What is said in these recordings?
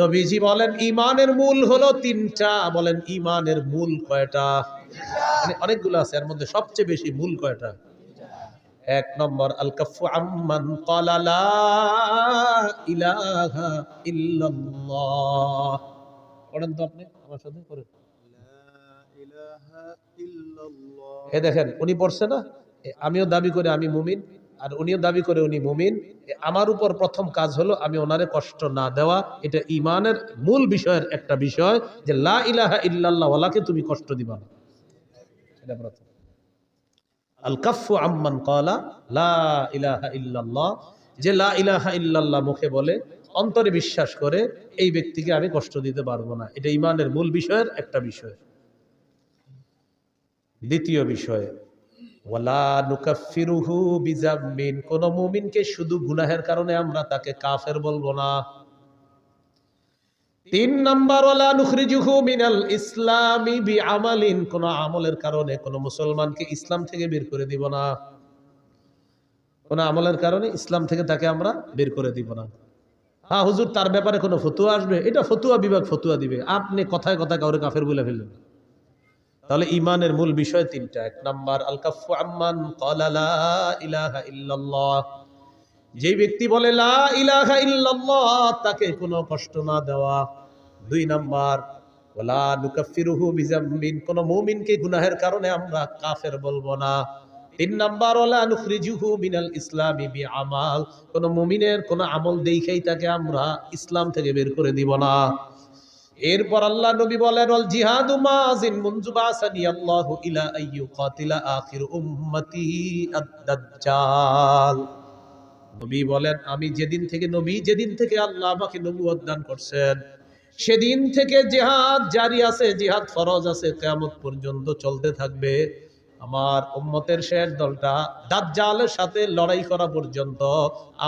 নবীজি বলেন ইমানের মূল হলো তিনটা। বলেন ইমানের মূল কয়টা? মানে অনেকগুলো আছে, এর মধ্যে সবচেয়ে বেশি মূল কয়টা? এক নম্বর আল কাফু আম্মান ক্বালা লা ইলাহা ইল্লাল্লাহ। পড়েন তো আপনি আমার সাথে পড়েন। এ দেখেন উনি পড়ছে না, আমিও দাবি করে আমি মুমিন, আর উনিও দাবি করে উনি মুমিন। আমার উপর প্রথম কাজ হলো আমি ওনারে কষ্ট না দেওয়া। এটা ইমানের মূল বিষয়ের একটা বিষয়, যে লা ইলাহা ইল্লাল্লাহ ওয়ালাকে তুমি কষ্ট দিবা না। এটা প্রথম। আল কাফু আম্মান ক্বালা লা ইলাহা ইল্লাল্লাহ, যে লা ইলাহা ইল্লাল্লাহ মুখে বলে অন্তরে বিশ্বাস করে, এই ব্যক্তিকে আমি কষ্ট দিতে পারবো না। এটা ইমানের মূল বিষয়ের একটা বিষয়। দ্বিতীয় বিষয় ওয়ালা নুকাফিরুহু বিযাম্বিন, কোন মুমিনকে শুধু গুনাহের কারণে আমরা তাকে কাফের বলবো না। তিন নাম্বার ওয়ালা নুখরিজুহু মিনাল ইসলামি বিআমালিন, কোন আমলের কারণে কোন মুসলমানকে ইসলাম থেকে বের করে দিব না। কোন আমলের কারণে ইসলাম থেকে তাকে আমরা বের করে দিব না। হ্যাঁ হুজুর তার ব্যাপারে কোনো ফতোয়া আসবে, এটা ফতোয়া বিভাগ ফতোয়া দিবে, আপনি কথায় কথায় কাউরে কাফের বলে ফেলবেন। তাহলে ইমানের মূল বিষয় তিনটা। এক নাম্বার আল কাফু আম্মান ক্বালা লা ইলাহা ইল্লাল্লাহ, যে ব্যক্তি বলে লা ইলাহা ইল্লাল্লাহ তাকে কোনো কষ্ট না দেওয়া। দুই নাম্বার ওয়ালা নুকাফিরুহু বিযাম্বিন, কোন মুমিনকে গুনাহের কারণে আমরা কাফের বলবো না। তিন নাম্বার ওয়ালা নুখরিজুহু মিনাল ইসলামি বিআমাল, কোন মুমিনের কোন আমল দেখাই তাকে আমরা ইসলাম থেকে বের করে দিব না। এরপর আল্লাহ নবী বলেন ওয়াল জিহাদু মাযিন মুনযু বাসানি আল্লাহু ইলা আইয়ু কাতিলা আখির উম্মতি আদ-দাজ্জাল। নবী বলেন আমি যেদিন থেকে আল্লাহ আমাকে নবুয়ত দান করছেন, সেদিন থেকে জিহাদ জারি আছে, জিহাদ ফরজ আছে, কিয়ামত পর্যন্ত চলতে থাকবে। আমার উম্মতের শেষ দলটা দাজ্জালের সাথে লড়াই করা পর্যন্ত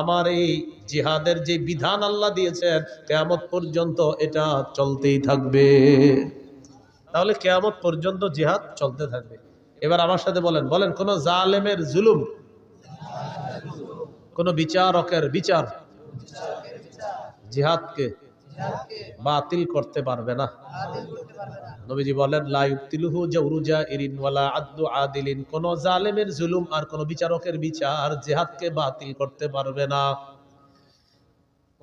আমার এই জিহাদের যে বিধান আল্লাহ দিয়েছেন কিয়ামত পর্যন্ত এটা চলতেই থাকবে। তাহলে কিয়ামত পর্যন্ত জিহাদ চলতে থাকবে। এবার আমার সাথে বলেন কোন জালেমের জুলুম, কোন বিচারকের বিচার জিহাদকে বাতিল করতে পারবে না। নবীজি বলেন লা ইউতিলুহু জাওরু জাইরিন ওয়ালা আদলু আদিলিন, কোন জালেমের জুলুম আর কোন বিচারকের বিচার জিহাদকে বাতিল করতে পারবে না।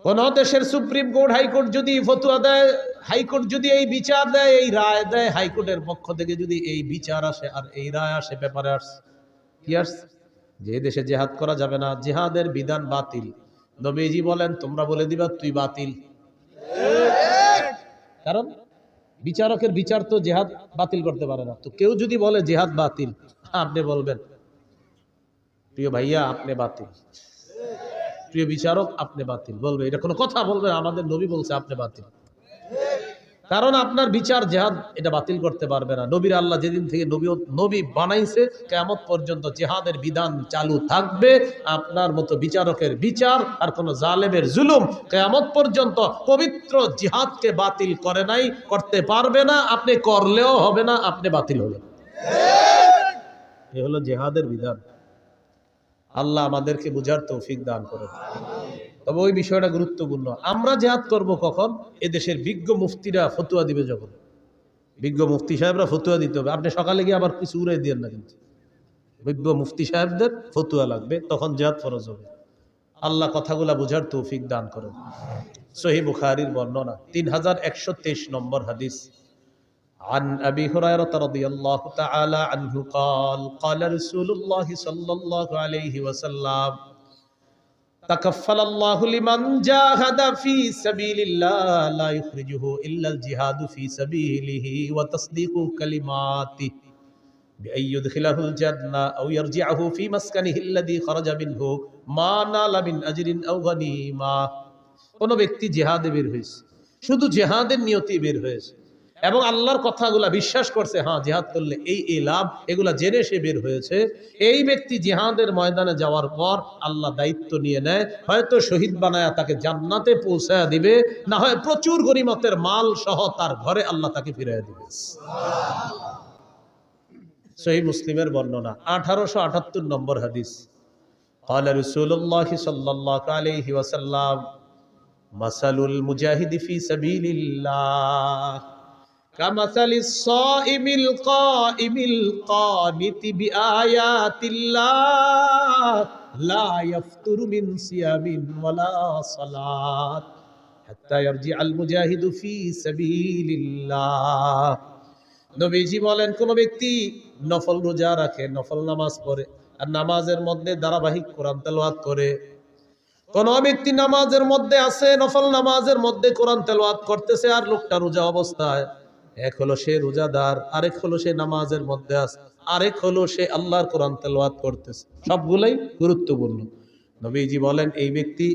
কোন দেশের সুপ্রিম কোর্ট হাইকোর্ট যদি ফতোয়া দেয়, হাইকোর্ট যদি এই বিচার দেয়, এই রায় দেয়, হাইকোর্টের পক্ষ থেকে যদি এই বিচার আসে আর এই রায় আসে, পেপারে আসে কি আসে যে দেশে জিহাদ করা যাবে না, জিহাদের বিধান বাতিল, নবীজি বলেন তোমরা বলে দিবা তুই বাতিল। কারণ বিচারকের বিচার তো জিহাদ বাতিল করতে পারে না। তো কেউ যদি বলে জিহাদ বাতিল, আপনি বলবেন প্রিয় ভাইয়া আপনি বাতিল, প্রিয় বিচারক আপনি বাতিল, বলবে এটা কোনো কথা? বলবে আমাদের নবী বলছে আপনি বাতিল। কারণ আপনার বিচার জিহাদ এটা বাতিল করতে পারবে না। নবীর আল্লাহ যেদিন থেকে নবী বানাইছে কিয়ামত পর্যন্ত জিহাদের বিধান চালু থাকবে। আপনার মতো বিচারকের বিচার আর কোন জালেমের জুলুম কিয়ামত পর্যন্ত পবিত্র জিহাদকে বাতিল করে নাই, করতে পারবে না। আপনি করলেও হবে না, আপনি বাতিল হলেন। এই হলো জিহাদের বিধান। আল্লাহ আমাদেরকে বুঝার তৌফিক দান করেন। তবে ওই বিষয়টা গুরুত্বপূর্ণ। আমরা জিহাদ করব কখন? এদেশের বিজ্ঞ মুফতিরা ফতোয়া দিবে যখন। বিজ্ঞ মুফতি সাহেবরা ফতোয়া দিতে হবে। আপনি সকালে গিয়ে আবার কিছু উড়াই দিয়েন না, কিন্তু বিজ্ঞ মুফতি সাহেবদের ফতোয়া লাগবে, তখন জিহাদ ফরজ হবে। আল্লাহ কথাগুলা বুঝার তৌফিক দান করেন। সহিহ বুখারীর বর্ণনা 3123 নম্বর হাদিস। عن أبي هريرة رضي الله تعالى عنه قال قال رسول الله صلى الله عليه وسلم تكفل الله لمن جاهد في سبيل الله لا يخرجه إلا الجهاد في سبيله وتصديق كلماته بأن يدخله الجنة أو يرجعه في مسكنه الذي خرج منه ما نال من أجر أو غنيمة। কোন ব্যক্তি জিহাদে বের হয়েছে, শুধু জিহাদের নিয়তে বের হয়েছে এবং আল্লাহর কথাগুলা বিশ্বাস করছে, হ্যাঁ জিহাদ করলে এই লাভ, এগুলা জেনে সে বের হয়েছে, এই ব্যক্তি জিহাদের ময়দানে যাওয়ার পর আল্লাহ দায়িত্ব নিয়ে নেয়, হয়তো শহীদ বানায়া তাকে জান্নাতে পৌঁছায়া দিবে, না হয় প্রচুর গনিমতের মাল সহ তার ঘরে আল্লাহ তাকে ফিরিয়ে দিবে। সহিহ মুসলিমের বর্ণনা 1878 নম্বর হাদিস। قال رسول الله صلى الله عليه وسلم মাসালুল মুজাহিদি ফি সাবিলিল্লাহ কামাসালিস সাইমিল কাইমিল কানিতি বিআয়াতিল্লাহ লা ইয়াফতুরু মিন সিয়ামিন ওয়ালা সালাত হাত্তা ইয়ারজিআল মুজাহিদু ফি সাবিলিল্লাহ। নবীজি বলেন, কোন ব্যক্তি নফল রোজা রাখে, নফল নামাজ পড়ে, আর নামাজের মধ্যে ধারাবাহিক কোরআন তেলাওয়াত করে। কোন ব্যক্তি নামাজের মধ্যে আছে, নফল নামাজের মধ্যে কোরআন তেলাওয়াত করতেছে, আর লোকটা রোজা অবস্থায়, এক হলো সে রোজাদার, আরেক হলো সে নামাজের মধ্যে আছে, আরেক হলো সে আল্লাহর কোরআন তেলাওয়াত করতেছে। সবগুলাই গুরুত্বপূর্ণ। নবীজি বলেন, এই ব্যক্তি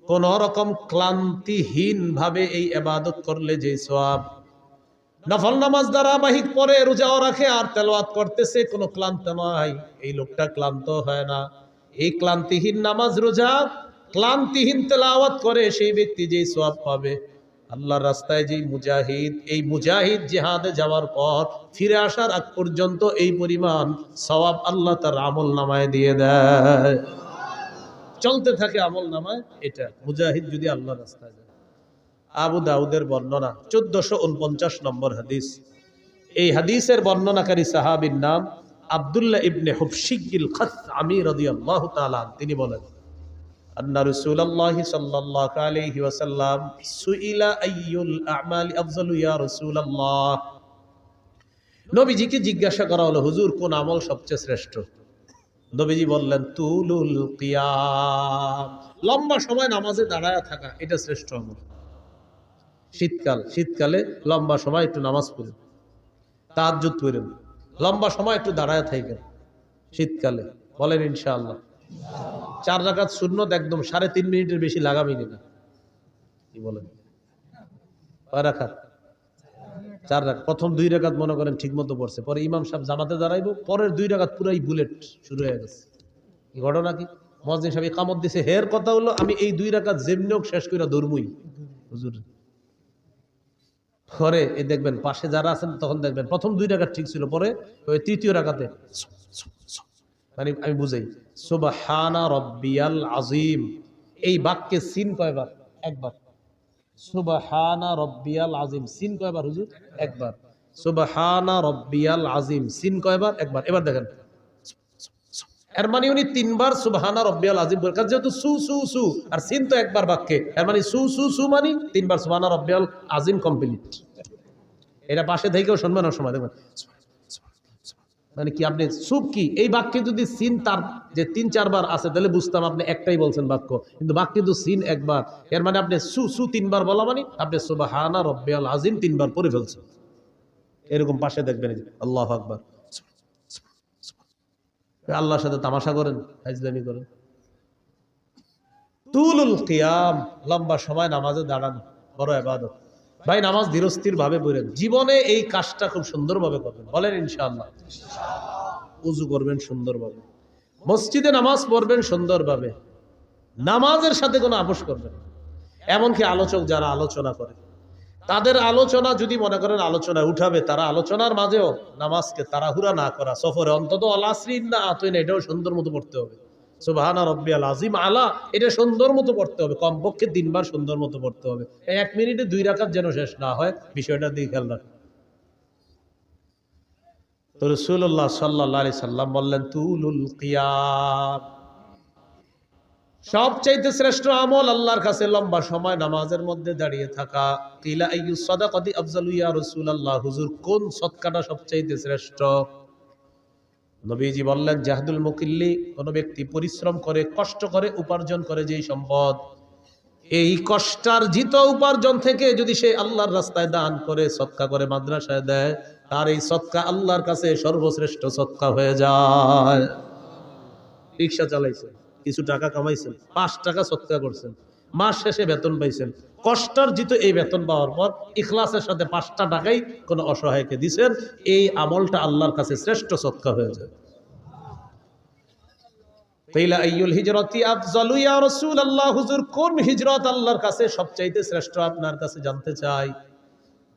কোন রকম ক্লান্তিহীন ভাবে এই ইবাদত করলে যে সওয়াব, নফল নামাজ ধারাবাহিক পরে রোজাও রাখে আর তেলাওয়াত করতেছে, কোনো ক্লান্ত নয়, এই লোকটা ক্লান্ত হয় না। এই ক্লান্তিহীন নামাজ রোজা, ক্লান্তিহীন তেলাওয়াত করে সেই ব্যক্তি যেই সওয়াব পাবে, আল্লাহর রাস্তায় যেই মুজাহিদ, এই মুজাহিদ জিহাদে যাওয়ার পর ফিরে আসার আগ পর্যন্ত এই পরিমাণ সওয়াব আল্লাহ তার আমল নামায় দিয়ে দেয়। চলতে থাকে আমল নামায়। এটা মুজাহিদ যদি আল্লাহর রাস্তায় যায়। আবু দাউদের বর্ণনা 1449 নম্বর হাদিস। এই হাদিসের বর্ণনাকারী সাহাবীর নাম আব্দুল্লাহ ইবনে হুবশিগিল খাসআমি রাদিয়াল্লাহু তাআলা। তিনি বলেন, আন্না রাসূলুল্লাহ সাল্লাল্লাহু আলাইহি ওয়াসাল্লাম সুইলা আইয়ুল আমালি আফজালু ইয়া রাসূলুল্লাহ। নবীজিকে জিজ্ঞাসা করা হলো, হুজুর কোন আমল সবচেয়ে শ্রেষ্ঠ? নবীজি বললেন, তুলুল কিয়াম, লম্বা সময় নামাজে দাঁড়ায় থাকা, এটা শ্রেষ্ঠ আমল। শীতকালে লম্বা সময় একটু নামাজ পড়েন, তাহাজ্জুদ পড়েন, লম্বা সময় একটু দাঁড়ায় থাকেন শীতকালে। বলেন ইনশাআল্লাহ। 4 রাকাত সুন্নত একদম 3.5 মিনিটের বেশি লাগামিনি না। কি বলেন? 4 রাকাত 4 রাকাত। প্রথম 2 রাকাত মনে করেন ঠিক মতো পড়ছে, পরে ইমাম সাহেব জামাতে দাঁড়াইবো, পরের 2 রাকাত পুরাই বুলেট শুরু হয়ে গেছে। কি ঘটনা কি? মুয়াজ্জিন সাহেব ইকামত দিছে, হের কথা হলো আমি এই 2 রাকাত যেমনি হোক শেষ কইরা দৌড়মুই হুজুর। পরে এই দেখবেন পাশে যারা আছেন, তখন দেখবেন প্রথম 2 রাকাত ঠিক ছিল, পরে ওই তৃতীয় রাকাতে মানে আমি বুঝাই, সুবহানা রাব্বিয়াল আযীম, এই বাক্যে সিন কয়বার? একবার। সুবহানা রাব্বিয়াল আযীম, সিন কয়বার হুজুর? একবার। সুবহানা রাব্বিয়াল আযীম, সিন কয়বার? একবার। এবার দেখেন, এর মানে উনি 3 বার সুবহানা রাব্বিয়াল আযীম বলেন, কারণ যেহেতু সু সু সু আর সিন তো একবার বাক্যে, এর মানে সু সু সু মানে 3 বার সুবহানা রাব্বিয়াল আযীম কমপ্লিট। এটা পাশে থেকেও শুনবেন না সময় দেখবেন, মানে কি আপনি সুপ কি এই বাক্যে যদি সিন তার যে 3-4 বার আছে তাহলে বুঝতাম আপনি একটাই বলছেন বাক্য, কিন্তু বাক্যে তো সিন একবার, এর মানে আপনি সু সু 3 বার বলা মানে আপনি সুবহানা রাব্বিয়াল আযীম 3 বার পড়ে ফেলছেন। এরকম পাশে দেখবেন আল্লাহু আকবার, আল্লাহর সাথে তামাশা করেন, ফাজলামি করেন। তুলুল কিয়াম, লম্বা সময় নামাজে দাঁড়ানো বড় ইবাদত। ভাই নামাজ ধীরস্থির ভাবে পড়েন, জীবনে এই কাজটা খুব সুন্দরভাবে করবেন। বলেন ইনশাআল্লাহ। উযু করবেন সুন্দরভাবে, মসজিদে নামাজ পড়বেন সুন্দরভাবে, নামাজের সাথে কোনো আপোষ করবেন না। এমনকি আলোচক যারা আলোচনা করে, তাদের আলোচনা যদি মনে করেন আলোচনায় উঠাবে, তারা আলোচনার মাঝেও নামাজকে তাড়াহুড়া না করা, সফরে অন্তত আলাসরিন না আতইন, এটাও সুন্দর মতো পড়তে হবে। সুবহানা রাব্বিয়াল আযীম আলা, এটা সুন্দর মতো পড়তে হবে, কমপক্ষে 3 বার সুন্দর মতো পড়তে হবে। 1 মিনিটে 2 রাকাত যেন শেষ না হয়, বিষয়টা দিকে খেয়াল রাখুন। তো রাসূলুল্লাহ সাল্লাল্লাহু আলাইহি সাল্লাম বললেন, তুলুল কিয়াম, সবচাইতে শ্রেষ্ঠ আমল আল্লাহর কাছে লম্বা সময় নামাজের মধ্যে দাঁড়িয়ে থাকা। কিলা আইয়ুস সাদাকাতি আফজালু ইয়া রাসূলুল্লাহ, হুজুর কোন সদকাটা সবচাইতে শ্রেষ্ঠ? নবীজি বললেন, জাহদুল মুকিল্লি, কোন ব্যক্তি পরিশ্রম করে, কষ্ট করে উপার্জন করে যেই সম্পদ, এই কষ্টার্জিত উপার্জন থেকে যদি সে আল্লাহর রাস্তায় দান করে, সদকা করে, মাদ্রাসায় দেয়, তার এই সদকা আল্লাহর কাছে সর্বশ্রেষ্ঠ সদকা হয়ে যায়। রিকশা চালাইছেন, কিছু টাকা কামাইছেন, 5 টাকা সদকা করছেন, মাস শেষে বেতন পাইছেন, কষ্টার্জিত এই বেতন পাওয়ার পর ইখলাসের সাথে 5টা টাকাই কোন অসহায়কে দিছেন, এই আমলটা আল্লাহর কাছে শ্রেষ্ঠ সদকা হয়ে যায়। কিলা আইয়ুল হিজরাতি আফজালু ইয়া রাসূলুল্লাহ, হুজুর কোন হিজরত আল্লাহর কাছে সবচাইতে শ্রেষ্ঠ আপনার কাছে জানতে চাই।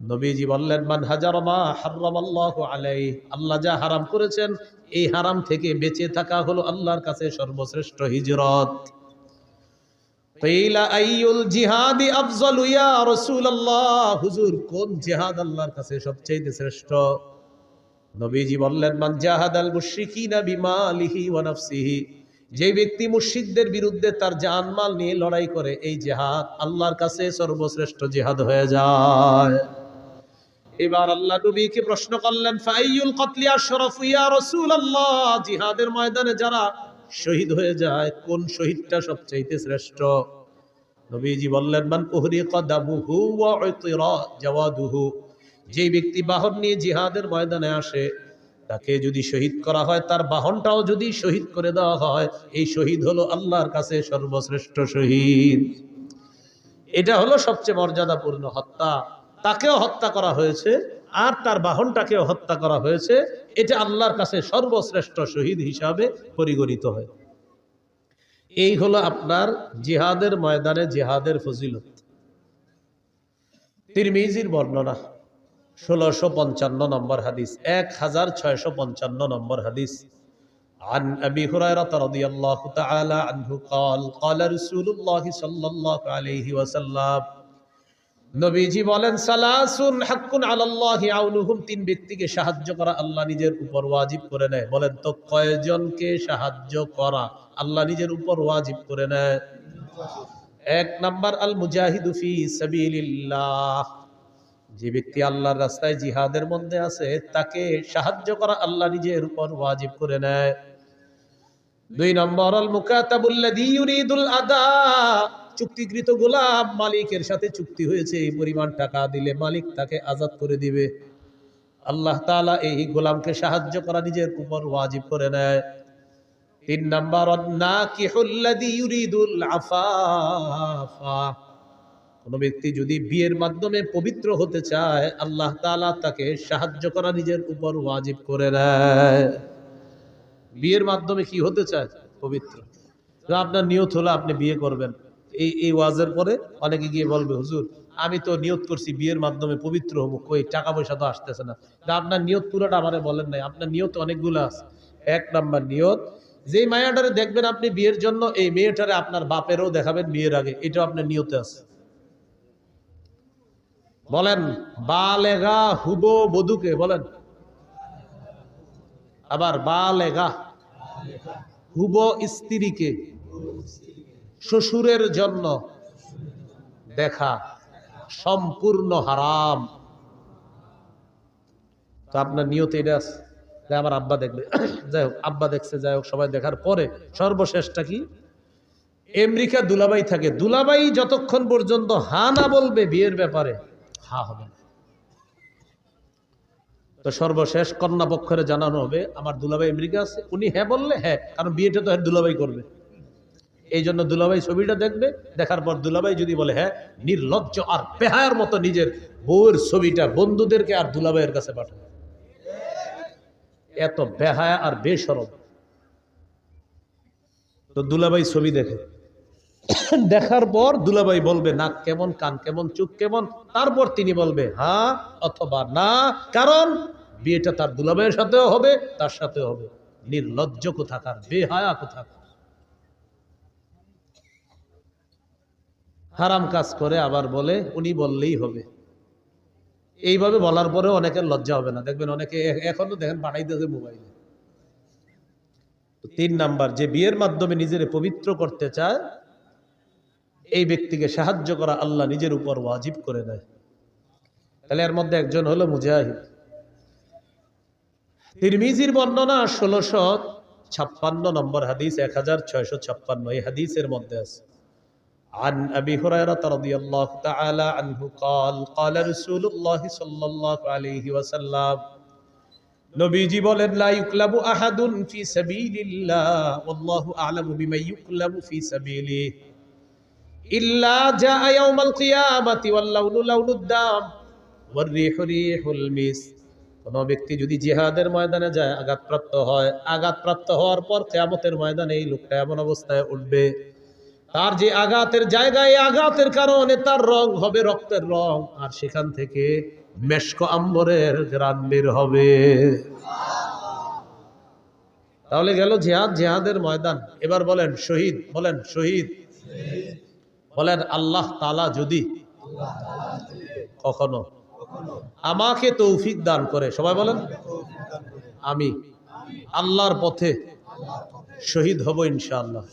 নবীজি বললেন, মান হাজারা মা হারামাল্লাহু আলাইহি, আল্লাহ যা হারাম করেছেন এই হারাম থেকে বেঁচে থাকা হলো আল্লাহর কাছে সর্বশ্রেষ্ঠ হিজরত। কিলা আইয়ুল জিহাদি আফজালু ইয়া রাসূলুল্লাহ, হুজুর কোন জিহাদ আল্লাহর কাছে সবচেয়ে শ্রেষ্ঠ? নবীজি বললেন, মান জাহাদাল মুশরিকিনা বিমালিহি ওয়া নাফসিহি, যে ব্যক্তি মুশরিকদের বিরুদ্ধে তার জানমাল নিয়ে লড়াই করে, এই জিহাদ আল্লাহর কাছে সর্বশ্রেষ্ঠ জিহাদ হয়ে যায়। এবার আল্লাহ নবীকে প্রশ্ন করলেন, ফাইয়ুল কতলি আশরাফু ইয়া রাসূলুল্লাহ, জিহাদের ময়দানে যারা শহীদ হয়ে যায় কোন শহীদটা সবচেয়ে শ্রেষ্ঠ? নবীজি বললেন, মান উহরিকা দামুহু ওয়া উতিরা জাওয়াদুহু, যে ব্যক্তি বাহন নিয়ে জিহাদের ময়দানে আসে, তাকে যদি শহীদ করা হয়, তার বাহনটাও যদি শহীদ করে দেওয়া হয়, এই শহীদ হলো আল্লাহর কাছে সর্বশ্রেষ্ঠ শহীদ। এটা হলো সবচেয়ে মর্যাদাপূর্ণ হত্যা। তাকেও হত্যা করা হয়েছে আর তার বাহনটাকেও হত্যা করা হয়েছে, এটা আল্লাহর কাছে সর্বশ্রেষ্ঠ শহীদ হিসাবে পরিগণিত হয়। এই হলো আপনার জিহাদের ময়দানে জিহাদের ফজিলত। তিরমিজির বর্ণনা 1655 নম্বর হাদিস, 1655 নম্বর হাদিস। عن أبي هريرة رضي الله تعالى عنه قال قال رسول الله صلى الله عليه وسلم, নবীজি বলেন, সালাসুন হাক্কুন আলাল্লাহি আউনুহুম, তিন ব্যক্তিকে সাহায্য করা আল্লাহ নিজের উপর ওয়াজিব করে নেয়। বলেন তো কয়জনকে সাহায্য করা আল্লাহ নিজের উপর ওয়াজিব করে নেয়? এক নাম্বার, আল মুজাহিদু ফি সাবিলিল্লাহ, যে ব্যক্তি আল্লাহর রাস্তায় জিহাদের মধ্যে আছে তাকে সাহায্য করা আল্লাহ নিজের উপর ওয়াজিব করে নেয়। দুই নম্বর, আল মুকাতাবুল্লাযী ইউরিদুল আদা, চুক্তিকৃত গোলাম, মালিকের সাথে চুক্তি হয়েছে এই পরিমাণ টাকা দিলে মালিক তাকে আজাদ করে দিবে, আল্লাহ তাআলা এই গোলামকে সাহায্য করা নিজের উপর ওয়াজিব করে নেয়। তিন নম্বর, নাকিহুল্লাযী ইউরিদুল আফাফা, কোন ব্যক্তি যদি বিয়ের মাধ্যমে পবিত্র হতে চায়, আল্লাহ তাআলা তাকে সাহায্য করা নিজের উপর ওয়াজিব করে নেয়। বিয়ের মাধ্যমে কি হতে চায়? পবিত্র। তো আপনার নিয়ত হলো আপনি বিয়ে করবেন, এই ওয়াজের পরে অনেকে গিয়ে বলবে, হুজুর আমি তো নিয়ত করছি বিয়ের মাধ্যমে পবিত্র হবো, কই টাকা পয়সা তো আসতেছে না। আপনার নিয়ত পুরোটা আমারে বলেন নাই, আপনার নিয়ত অনেকগুলো আছে। এক নাম্বার নিয়ত, যে মায়াটারে দেখবেন আপনি বিয়ের জন্য, এই মেয়েটারে আপনার বাপেরও দেখাবেন বিয়ের আগে, এটাও আপনার নিয়তে আছে। বলেন বালেগা হুবো বধূকে বলেন, আবার বালেগা হুবো স্ত্রীকে শ্বশুরের জন্য দেখা সম্পূর্ণ হারাম। তো আপনার নিয়ত এটা আছে, আমার আব্বা দেখবে, যাই হোক আব্বা দেখছে, যাই হোক সবাই দেখার পরে সর্বশেষটা কি? আমেরিকা দুলাভাই থাকে, দুলাভাই যতক্ষণ পর্যন্ত হা না বলবে বিয়ের ব্যাপারে, হা হবে না। তো সর্বশেষ কন্যা পক্ষের জানানো হবে, আমার দুলাভাই আমেরিকা আছে, উনি হ্যাঁ বললে হ্যাঁ, কারণ বিয়েটা তো দুলাভাই করবে, এই জন্য দুলাভাই ছবিটা দেখবে, দেখার পর দুলাভাই যদি বলে হ্যাঁ, নির্লজ্জ আর বেহায়ার মতো নিজের বউয়ের ছবিটা বন্ধুদেরকে আর দুলাভাইয়ের কাছে পাঠাবে, এত বেহায়া আর বেশরম। তো দুলাভাই ছবি দেখে, দেখার পর দুলাভাই বলবে নাক কেমন, কান কেমন, চোখ কেমন, তারপর তিনি বলবে হ্যাঁ অথবা না, কারণ বিয়েটা তার দুলাভাইয়ের সাথেও হবে, তার সাথেও হবে। নির্লজ্জ কোথাকার, বেহায়া কোথাকার, হারাম কাজ করে আবার বলে উনি বললেই হবে। এইভাবে বলার পরেও অনেকের লজ্জা হবে না, দেখবেন অনেকে এখনো দেখেন পাঠাইতেছে মোবাইলে। তিন নাম্বার, যে বিয়ের মাধ্যমে নিজের পবিত্র করতে চায়, এই ব্যক্তিকে সাহায্য করা আল্লাহ নিজের উপর ওয়াজিব করে দেয়। তাহলে এর মধ্যে একজন হলো মুজাহিদ। তিরমিজির বর্ণনা 1656 নম্বর হাদিস, 1656, এই হাদিসের মধ্যে আছে, عن أبي هريرة رضي الله تعالى عنه قال قال رسول الله صلى الله عليه وسلم, নবীজি বলেন, লা ইউকলাবু আহাদুন ফি সাবিলিল্লাহ ওয়াল্লাহু আ'লামু বিমা ইউকলাবু ফি সাবিলিহি ইল্লা জাআ ইয়াউমাল কিয়ামাতি ওয়াল লাউনু লাউনুদ দাম ওয়ার রিহু রিহুল মিস। কোন ব্যক্তি যদি জিহাদের ময়দানে যায়, আঘাতপ্রাপ্ত হয়, আঘাতপ্রাপ্ত হওয়ার পর কিয়ামতের ময়দানে এই লোকটা এমন অবস্থায় উঠবে, তার যে আঘাতের জায়গায়, আঘাতের কারণে তার রং হবে রক্তের রং, আর সেখান থেকে মেশক আম্বরের ঘ্রাণ বের হবে। তাহলে গেল জিহাদ, জিহাদের ময়দান। এবার বলেন শহীদ, বলেন শহীদ। বলেন আল্লাহ তাআলা যদি কখনো আমাকে তৌফিক দান করে, সবাই বলেন আমি আল্লাহর পথে শহীদ হব ইনশাআল্লাহ।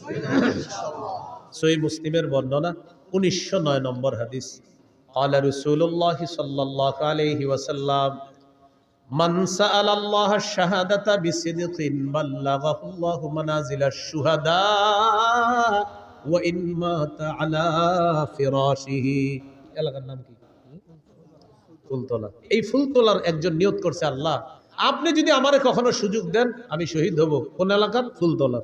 সহিহ মুসলিমের বর্ণনা 1909 নম্বর হাদিস। قال رسول الله صلى الله عليه وسلم من سأل الله الشهادة بصدق بلغه الله منازل الشهداء وإن مات على فراشه। এলাকার নাম কি? ফুলতলা। এই ফুলতলার একজন নিয়ত করছে, আল্লাহ আপনি যদি আমারে কখনো সুযোগ দেন আমি শহীদ হব। কোন এলাকার? ফুলতলা।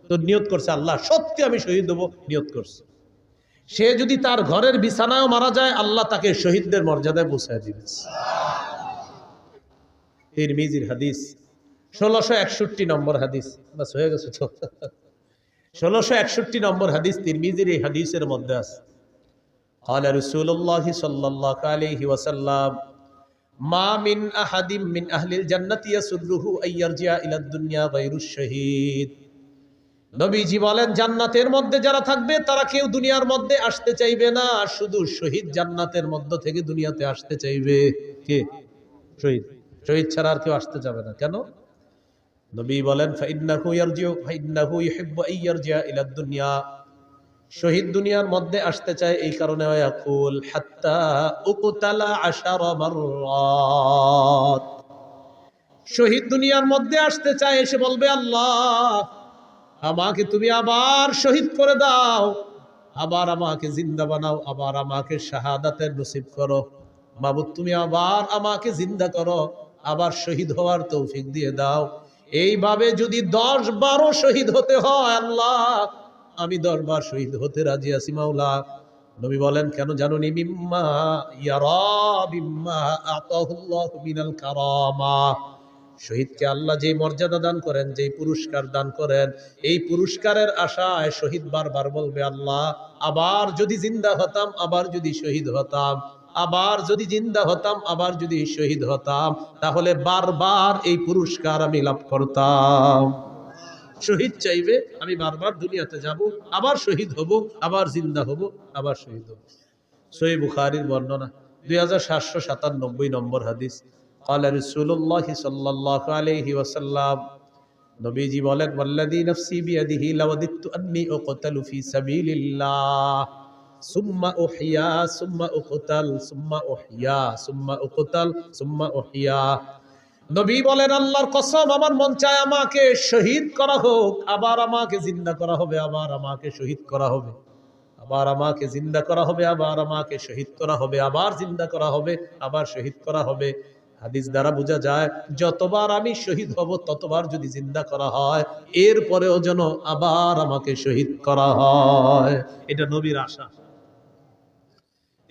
তো নিয়ত করছে, আল্লাহ সত্যি আমি শহীদ হব, নিয়ত করছে। সে যদি তার ঘরের বিছানায়ও মারা যায় আল্লাহ তাকে শহীদদের মর্যাদায় পৌঁছায় দিবে। তিরমিজির হাদিস 1661 নম্বর হাদিস। বাস হয়ে গেছে তো। 1661 নম্বর হাদিস তিরমিজির এই হাদিসের মধ্যে আছে। قال رسول الله صلى الله عليه وسلم ما من أحد من أهل الجنة يسره أن يرجع إلى الدنيا غير الشهيد। নবীজি বলেন জান্নাতের মধ্যে যারা থাকবে তারা কেউ দুনিয়ার মধ্যে আসতে চাইবে না, শুধু শহীদ জান্নাতের মধ্য থেকে দুনিয়াতে আসতে চাইবে। কে? শহীদ। শহীদ ছাড়া আর কেউ আসতে যাবে না। কেন? নবী বলেন ফাইন্নাহু ইউহিব্বু আন ইয়ারজি'a ইলা দুনিয়া। শহীদ দুনিয়ার মধ্যে আসতে চায় এই কারণে, ইয়াকুল হাত্তা উকতালা 10 মাররাত। শহীদ দুনিয়ার মধ্যে আসতে চায়, এসে বলবে আল্লাহ আমাকে তুমি আবার শহীদ করে দাও, আবার আমাকে জিন্দা বানাও, আবার আমাকে শাহাদাতের নসিব করো। মাবুদ তুমি আবার আমাকে জিন্দা করো, আবার শহীদ হওয়ার তৌফিক দিয়ে দাও। এইভাবে যদি 10-12 শহীদ হতে হয়, আল্লাহ আমি 10 বার শহীদ হতে রাজি আছি মাওলা। নবী বলেন কেন জানুনি? মিম্মা ইয়ারা বিম্মা আতাহুল্লাহু মিনাল কারামা। শহীদকে আল্লাহ যে মর্যাদা দান করেন, যে পুরস্কার দান করেন, এই পুরস্কারের আশায় শহীদ বারবার বলবে আল্লাহ আবার যদি জিন্দা হতাম, আবার যদি শহীদ হতাম, আবার যদি জিন্দা হতাম, আবার যদি শহীদ হতাম, তাহলে বারবার এই পুরস্কার আমি লাভ করতাম। শহীদ চাইবে, আমি বারবার দুনিয়াতে যাব, আবার শহীদ হব, আবার জিন্দা হব, আবার শহীদ হব। সহিহ বুখারীর বর্ণনা 2797 নম্বর হাদিস। قال رسول الله صلى الله عليه وسلم নবীজি বলেন ওয়াল্লাযী নাফসি বিয়াদিহি লাওয়াদিতু আন্নী উকতালু ফি সাবিলিল্লাহ সুম্মা উহইয়া সুম্মা উকতাল সুম্মা উহইয়া সুম্মা উকতাল সুম্মা উহইয়া। নবী বলেন আল্লাহর কসম আমার মন চায় আমাকে শহীদ করা হোক, আবার আমাকে জিন্দা করা হবে, আবার আমাকে শহীদ করা হবে, আবার আমাকে জিন্দা করা হবে, আবার আমাকে শহীদ করা হবে, আবার জিন্দা করা হবে, আবার শহীদ করা হবে। হাদিস দ্বারা বোঝা যায় যতবার আমি শহীদ হব ততবার যদি জিন্দা করা হয়, এরপরেও যেন আবার আমাকে শহীদ করা হয়। এটা নবীর আশা।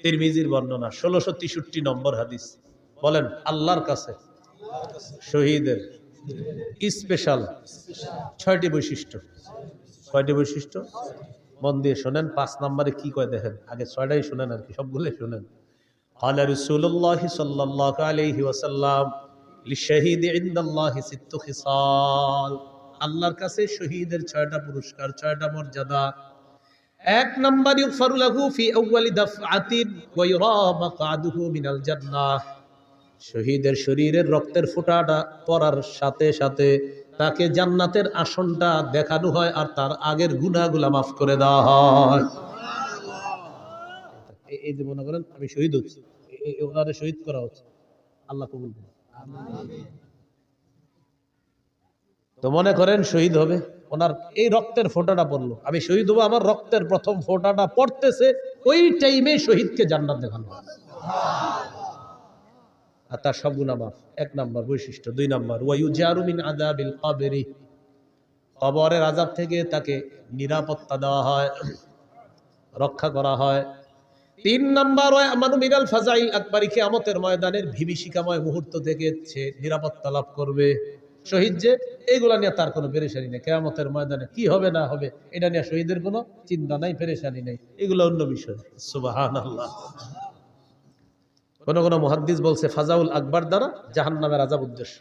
তিরমিজির বর্ণনা 1663 নম্বর হাদিস। বলেন আল্লাহর কাছে শহীদের স্পেশাল 6টি বৈশিষ্ট্য। কয়টি বৈশিষ্ট্য? মন দিয়ে শোনেন। 5 নম্বরে কি কয় দেখেন, আগে 6টাই শোনেন, আর কি সবগুলোই শোনেন। قال رسول الله صلى الله عليه وسلم للشهيد عند الله 6 خصال। আল্লাহর কাছে শহীদের 6টা পুরস্কার, 6টা মর্যাদা। 1 নম্বর ইগফারু লাহু ফি আউয়ালি দাফআতিন ওয়া ইউরা মাকআদুহু মিনাল জান্নাহ। শহীদের শরীরের রক্তের ফোঁটাটা পড়ার সাথে সাথে তাকে জান্নাতের আসনটা দেখানো হয়, আর তার আগের গুনাহগুলো মাফ করে দেওয়া হয়। এই যে মনে করেন আমি শহীদ হচ্ছি, ওনারে শহীদ করা হচ্ছে, আল্লাহ কবুল করুন। তো মনে করেন শহীদ হবে, ওনার এই রক্তের ফোঁটাটা পড়লো, আমি শহীদ হবো, আমার রক্তের প্রথম ফোঁটাটা পড়তেছে, ওই টাইমে শহীদকে জান্নাত দেখানো হয়, আর তার সব গুনাহ মাফ। 1 নম্বর বৈশিষ্ট্য। 2 নম্বর ওয়ায়ুজারু মিন আযাবিল কবরি। কবরের আযাব থেকে তাকে নিরাপত্তা দেওয়া হয়, রক্ষা করা হয়। 3 নম্বর ওয়ামানু মিনাল ফাজাইল আকবরি। কিয়ামতের ময়দানের বিভীষিকাময় মুহূর্ত থেকে সে নিরাপত্তা লাভ করবে। শহীদ যে, এগুলা নিয়ে তার কোনো পেরেশানি নেই। কিয়ামতের ময়দানে কি হবে না হবে এটা নিয়ে শহীদের কোনো চিন্তা নাই, পেরেশানি নেই, এগুলো অন্য বিষয়। সুবহানাল্লাহ। কোন কোন মুহাদ্দিস বলছে ফাজাউল আকবার দ্বারা জাহান্নামের আযাব উদ্দেশ্য।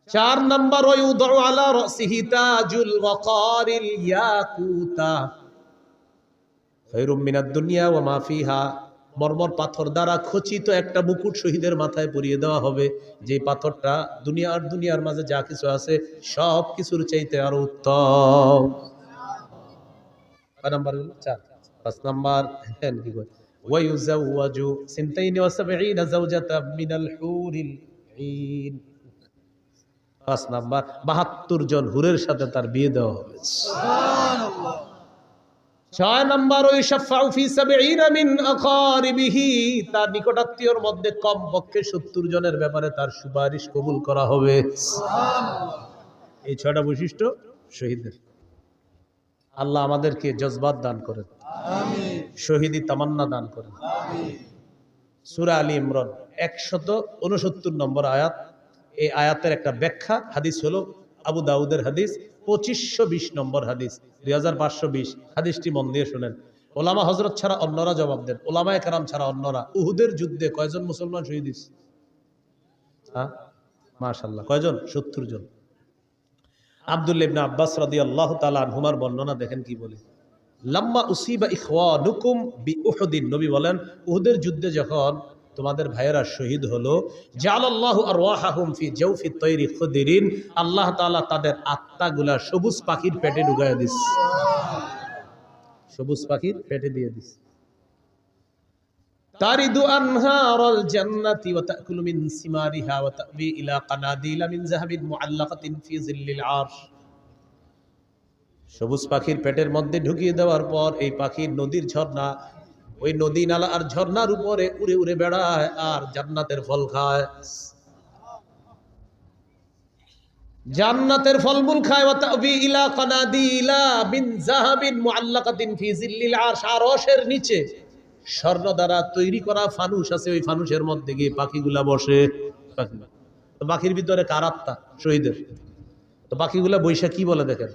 4 নম্বর ওয়ায়ুদউ আলা রাসিহি তাজুল ওয়াকারিল ইয়াকুতা। খায়রুম মিনাদ দুনিয়া ওয়া মা ফিহা, মরমর পাথর দ্বারা খচিত একটা মুকুট শহীদের মাথায় পরিয়ে দেওয়া হবে, যে পাথরটা দুনিয়ার মাঝে যা কিছু আছে সব কিছুর চাইতে আরো উত্তম। কয় নাম্বার হলো? 4। 5 নাম্বার কি কয়, ওয়া ইউজাওয়াজু সিনতাইনি ওয়া সাবঈনা যাওজাতাম মিনাল হুরিল ঈন। 5 নাম্বার 72 জন হুরের সাথে তার বিয়ে দেওয়া হবে। সুবহানাল্লাহ। 6 নাম্বার ওই শাফাউ ফি 70 মিন আকারিবিহি, তার নিকটাত্মীয়র মধ্যে কমপক্ষে 70 জনের ব্যাপারে তার সুপারিশ কবুল করা হবে। সুবহানাল্লাহ। এই 6টা বৈশিষ্ট্য শহীদের। আল্লাহ আমাদেরকে জজবাত দান করেন, আমিন। শহীদি তামান্না দান করেন, আমিন। সূরা আলী ইমরান 169 নম্বর আয়াত। এই আয়াতের একটা ব্যাখ্যা হাদিস হলো আবু দাউদের হাদিস 2520 নম্বর হাদিস, 2520 হাদিসটি মন দিয়ে শুনেন। ওলামা হযরত ছাড়া অন্যরা জবাব দেন, ওলামায়ে কেরাম ছাড়া অন্যরা। উহুদের যুদ্ধে কয়জন মুসলমান শহীদ হয়েছে? হ্যাঁ, মাশাআল্লাহ, কয়জন? 70 জন। আব্দুল্লাহ ইবনে আব্বাস রাদিয়াল্লাহু তাআলা আনহুমার বর্ণনা দেখেন কি বলে, লাম্মা উসিবা ইখওয়ানুকুম বিউহুদিন, নবী বলেন উহুদের যুদ্ধে যখন তোমাদের ভাইয়েরা শহীদ হলো, জাআলাল্লাহু আরওয়াহাহুম ফি জাওফি তায়রি খুদরিন, আল্লাহ তাআলা তাদের আত্মাগুলা সবুজ পাখির পেটে ঢুকায়া দিস, সবুজ পাখির পেটে দিয়ে দিস। তারিদু আনহারাল জান্নাতি ওয়া তাকুলু মিন সিমারিহা ওয়া তাবি ইলা কানাদিলা মিন যাহাবিন মুআল্লাকাতিন ফি জিল্লিল আরশ। সবুজ পাখির পেটের মধ্যে ঢুকিয়ে দেওয়ার পর এই পাখির নদীর ঝর্ণা, ওই নদী নালা আর ঝর্ণার উপরে উড়ে উড়ে বেড়ায় আর জান্নাতের ফল খায়, জান্নাতের ফলমূল খায়। ওয়া তাবি ইলা কানাদিলা মিন যাহাবিন মুআল্লাকাতিন ফি জিল্লিল আরশ, আরশের নিচে স্বর্ণ দ্বারা তৈরি করা ফানুস আছে, ওই ফানুসের মধ্যে গিয়ে পাখিগুলা বসে। তো পাখির ভিতরে কার আত্মা? শহীদের। তো পাখিগুলা বৈশা কি বলে দেখেন,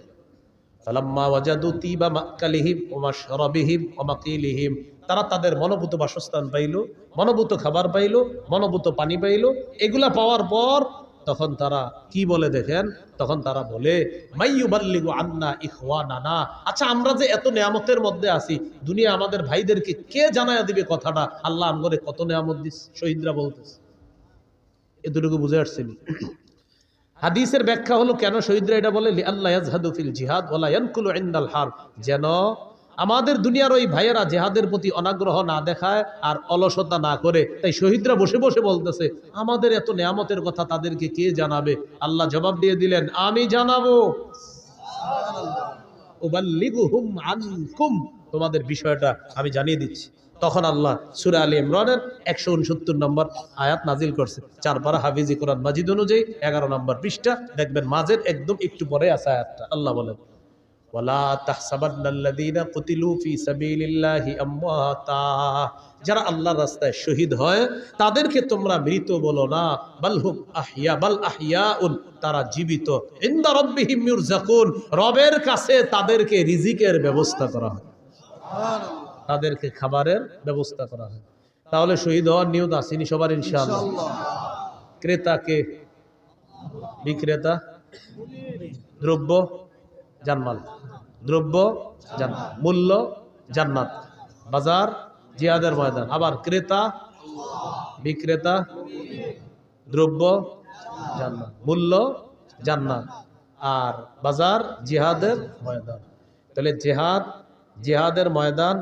ফালাম্মা ওয়াজাদু তিবা মাকালিহিম ওয়া মাশরাবিহিম ওয়া মাকিলিহিম, তারা তাদের মনোভূত বাসস্থান পাইল, মনোভূত খাবার পাইল, মনোভূত পানি পাইল, এগুলা পাওয়ার পর তখন তারা কি বলে দেখেন, তখন তারা বলে মাইয়ুবাল্লিগু আন্না ইখওয়ানানা, আচ্ছা আমরা যে এত নেয়ামতের মধ্যে আছি, দুনিয়া আমাদের ভাইদেরকে কে জানায়া দিবে কথাটা, আল্লাহ আমগরে কত নেয়ামত দিস। শহীদরা বলতেছে, এতটুকু বুঝে আসছেন। হাদিসের ব্যাখ্যা হলো কেন শহীদরা এটা বলে, লিআল্লা ইয়াজহাদু ফিল জিহাদ ওয়ালা ইয়ানকুলু ইনদাল হারব, যেন আমাদের দুনিয়ার ওই ভাইয়েরা জিহাদের প্রতি অনাগ্রহ না দেখায় আর অলসতা না করে। তাই শহীদরা বসে বসে বলতেছে আমাদের এত নেয়ামতের কথা তাদেরকে কে জানাবে। আল্লাহ জবাব দিয়ে দিলেন, আমি জানাবো। উবাল্লিগুহুম আনকুম, তোমাদের বিষয়টা আমি জানিয়ে দিচ্ছি। তখন আল্লাহ সূরা আলী ইমরানের 169 নম্বর আয়াত নাজিল করছে। 4 পারা হাফিজি কোরআন মাজিদ অনুযায়ী 11 নম্বর পৃষ্ঠা দেখবেন, মাঝের একদম একটু পরে আছে আয়াতটা। আল্লাহ বলেন, ওয়ালা তাহসাবান্নাল্লাযীনা কুতিলু ফি সাবিলিল্লাহি আমওয়াতা, যারা আল্লাহর রাস্তায় শহীদ হয় তাদেরকে তোমরা মৃত বলো না, বালহুম আহইয়া, বাল আহইয়াউন, তারা জীবিত। ইনদা রাব্বিহিম ইউরযাকুন, রবের কাছে তাদেরকে রিজিকের ব্যবস্থা করা হয়, তাদেরকে খাবারের ব্যবস্থা করা হয়। তাহলে শহীদ হওয়ার নিয়ত আসেনি সবার ইনশাআল্লাহ। ক্রেতাকে, বিক্রেতা, দ্রব্য জান্নাত, দ্রব্য জান্নাত, মূল্য জান্নাত, বাজার জিহাদের ময়দান। আবার ক্রেতা, বিক্রেতা, দ্রব্য জান্নাত, মূল্য জান্নাত, আর বাজার জিহাদের ময়দান। তাহলে জিহাদের ময়দান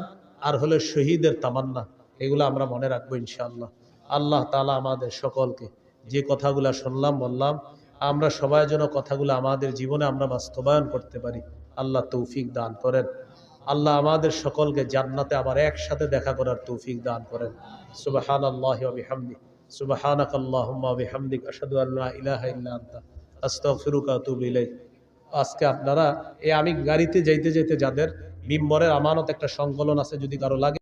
আর হলো শহীদের তামান্না, এগুলো আমরা মনে রাখবো ইনশাআল্লাহ। আল্লাহ তাআলা আমাদের সকলকে যে কথাগুলা শুনলাম বললাম, আমরা সবাই যেন কথাগুলো আমাদের জীবনে আমরা বাস্তবায়ন করতে পারি, আল্লাহ তৌফিক দান করেন। আল্লাহ আমাদের সকলকে জান্নাতে আবার একসাথে দেখা করার তৌফিক দান করেন। সুবহানাল্লাহি ওয়া বিহামদিহি, সুবহানাকাল্লাহুম্মা ওয়া বিহামদিকা, আশহাদু আল্লা ইলাহা ইল্লা আনতা, আস্তাগফিরুকা ওয়া আতুবু ইলাইক। আজকে আপনারা আমি গাড়িতে যাইতে যাইতে যাদের মিম্বরের আমানত একটা সংকলন আছে, যদি কারো লাগে